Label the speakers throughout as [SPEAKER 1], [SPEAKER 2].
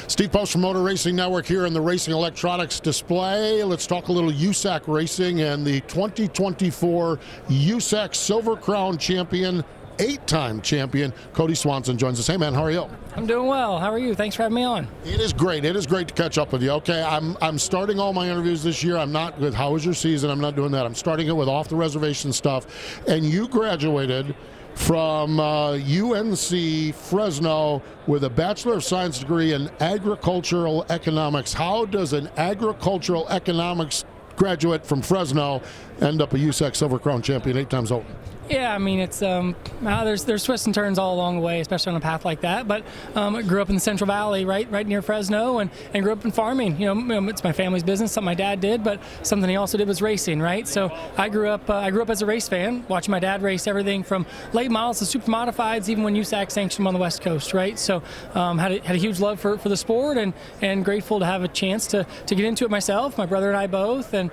[SPEAKER 1] Steve Post from Motor Racing Network here in the Racing Electronics display. Let's talk a little USAC racing and the 2024 USAC Silver Crown Champion, 8-time champion, Kody Swanson joins us. Hey man, how are you?
[SPEAKER 2] I'm doing well. How are you? Thanks for having me on.
[SPEAKER 1] It is great. It is great to catch up with you. Okay, I'm starting all my interviews this year. I'm not with how was your season. I'm not doing that. I'm starting it with off the reservation stuff. And you graduated from UNC Fresno with a Bachelor of Science degree in agricultural economics. How does an agricultural economics graduate from Fresno end up a USAC Silver Crown champion 8 times over?
[SPEAKER 2] Yeah, I mean, it's there's twists and turns all along the way, especially on a path like that. But I grew up in the Central Valley, right near Fresno, and grew up in farming. You know, it's my family's business, something my dad did, but something he also did was racing, right? So I grew up as a race fan, watching my dad race everything from late models to super modifieds, even when USAC sanctioned on the West Coast, right? So had a huge love for the sport, and grateful to have a chance to get into it myself, my brother and I both, and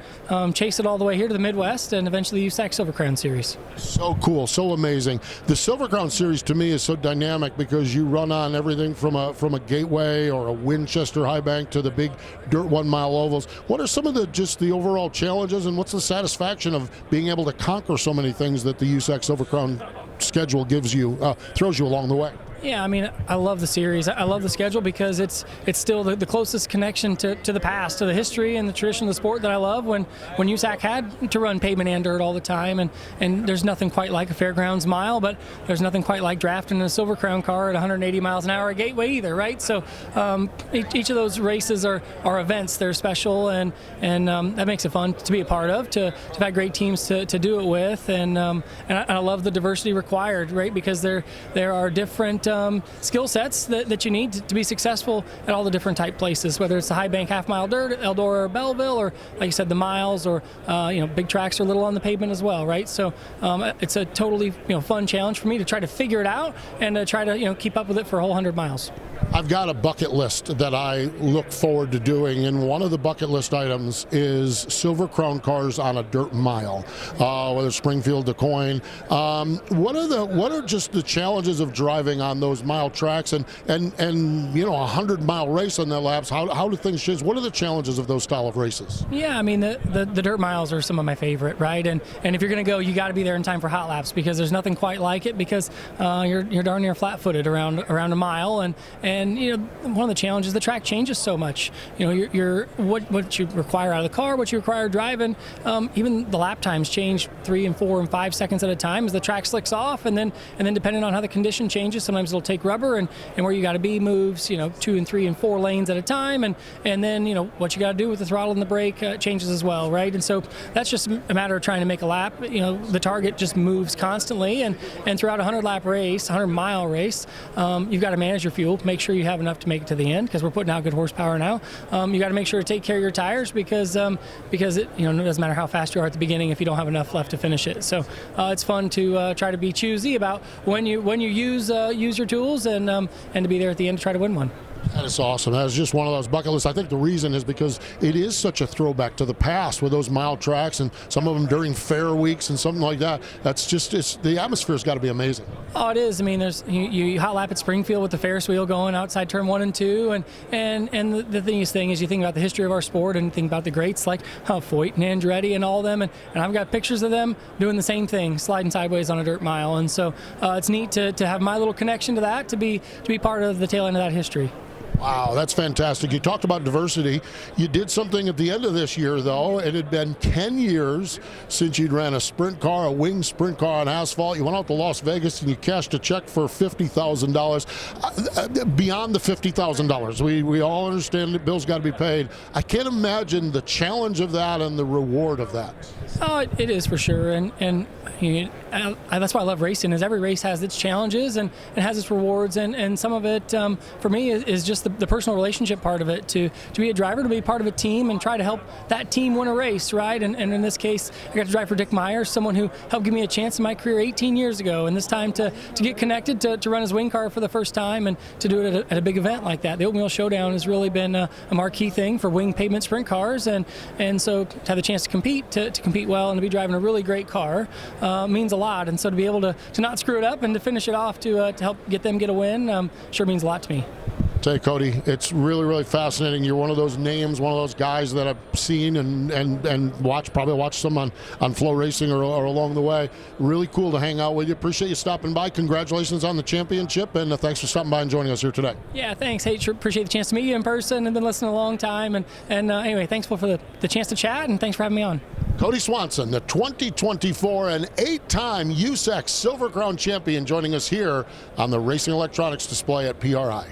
[SPEAKER 2] chase it all the way here to the Midwest, and eventually the USAC Silver Crown Series.
[SPEAKER 1] So cool, so amazing. The Silver Crown Series to me is so dynamic because you run on everything from a Gateway or a Winchester High Bank to the big dirt 1 mile ovals. What are some of the overall challenges, and what's the satisfaction of being able to conquer so many things that the USAC Silver Crown schedule gives you, throws you along the way?
[SPEAKER 2] Yeah, I mean, I love the series. I love the schedule because it's still the closest connection to the past, to the history and the tradition of the sport that I love. When USAC had to run pavement and dirt all the time, and there's nothing quite like a fairgrounds mile, but there's nothing quite like drafting a Silver Crown car at 180 miles an hour at Gateway either, right? So each of those races are events. They're special, and that makes it fun to be a part of. To have had great teams to do it with, and I love the diversity required, right? Because there are different skill sets that you need to be successful at all the different type places, whether it's the high bank half mile dirt, Eldora or Belleville, or like you said, the miles, or big tracks are a little on the pavement as well, right? So it's a totally fun challenge for me to try to figure it out and to try to keep up with it for a whole 100 miles.
[SPEAKER 1] I've got a bucket list that I look forward to doing, and one of the bucket list items is Silver Crown cars on a dirt mile, whether it's Springfield, DuQuoin. What are just the challenges of driving on those mile tracks, and a 100-mile race on their laps? How do things change? What are the challenges of those style of races?
[SPEAKER 2] Yeah, I mean, the dirt miles are some of my favorite, right? And if you're going to go, you got to be there in time for hot laps, because there's nothing quite like it, because you're darn near flat-footed around a mile, and one of the challenges, the track changes so much. What you require out of the car, what you require driving, even the lap times change 3 and 4 and 5 seconds at a time as the track slicks off, and then depending on how the condition changes, sometimes it'll take rubber, and where you got to be moves 2 and 3 and 4 lanes at a time, and then what you got to do with the throttle and the brake changes as well, right? And so that's just a matter of trying to make a lap. The target just moves constantly, and throughout a 100-lap race, 100-mile race, you've got to manage your fuel, make sure you have enough to make it to the end, because we're putting out good horsepower now. You got to make sure to take care of your tires, because it doesn't matter how fast you are at the beginning if you don't have enough left to finish it. So it's fun to try to be choosy about when you use your tools, and to be there at the end to try to win one.
[SPEAKER 1] That is awesome. That is just one of those bucket lists. I think the reason is because it is such a throwback to the past with those mile tracks, and some of them during fair weeks and something like that. That's just, the atmosphere's got to be amazing.
[SPEAKER 2] Oh, it is. I mean, there's you hot lap at Springfield with the Ferris wheel going outside turn 1 and 2, and the thingest thing is you think about the history of our sport and think about the greats like Foyt and Andretti and all of them, and I've got pictures of them doing the same thing, sliding sideways on a dirt mile, and so it's neat to have my little connection to that, to be part of the tail end of that history.
[SPEAKER 1] Wow, that's fantastic. You talked about diversity. You did something at the end of this year, though. It had been 10 years since you'd ran a sprint car, a winged sprint car on asphalt. You went out to Las Vegas and you cashed a check for $50,000. Beyond the $50,000, we all understand that bills got to be paid. I can't imagine the challenge of that and the reward of that.
[SPEAKER 2] Oh, it is for sure, and that's why I love racing. Is every race has its challenges and it has its rewards, and some of it for me is just the personal relationship part of it. To be a driver, to be part of a team, and try to help that team win a race, right? And in this case, I got to drive for Dick Myers, someone who helped give me a chance in my career 18 years ago, and this time to get connected, to run his wing car for the first time, and to do it at a big event like that. The Oatmeal Showdown has really been a marquee thing for wing pavement sprint cars, and so to have the chance to compete well and to be driving a really great car means a lot, and so to be able to not screw it up and to finish it off to help get a win sure means a lot to me.
[SPEAKER 1] Tell you, Kody, it's really, really fascinating. You're one of those names, one of those guys that I've seen and probably watched some on Flow Racing or along the way. Really cool to hang out with you. Appreciate you stopping by. Congratulations on the championship, and thanks for stopping by and joining us here today.
[SPEAKER 2] Yeah, thanks. Hey, sure appreciate the chance to meet you in person and been listening a long time. And anyway, thanks for the chance to chat, and thanks for having me on.
[SPEAKER 1] Kody Swanson, the 2024 and 8-time USAC Silver Crown Champion, joining us here on the Racing Electronics display at PRI.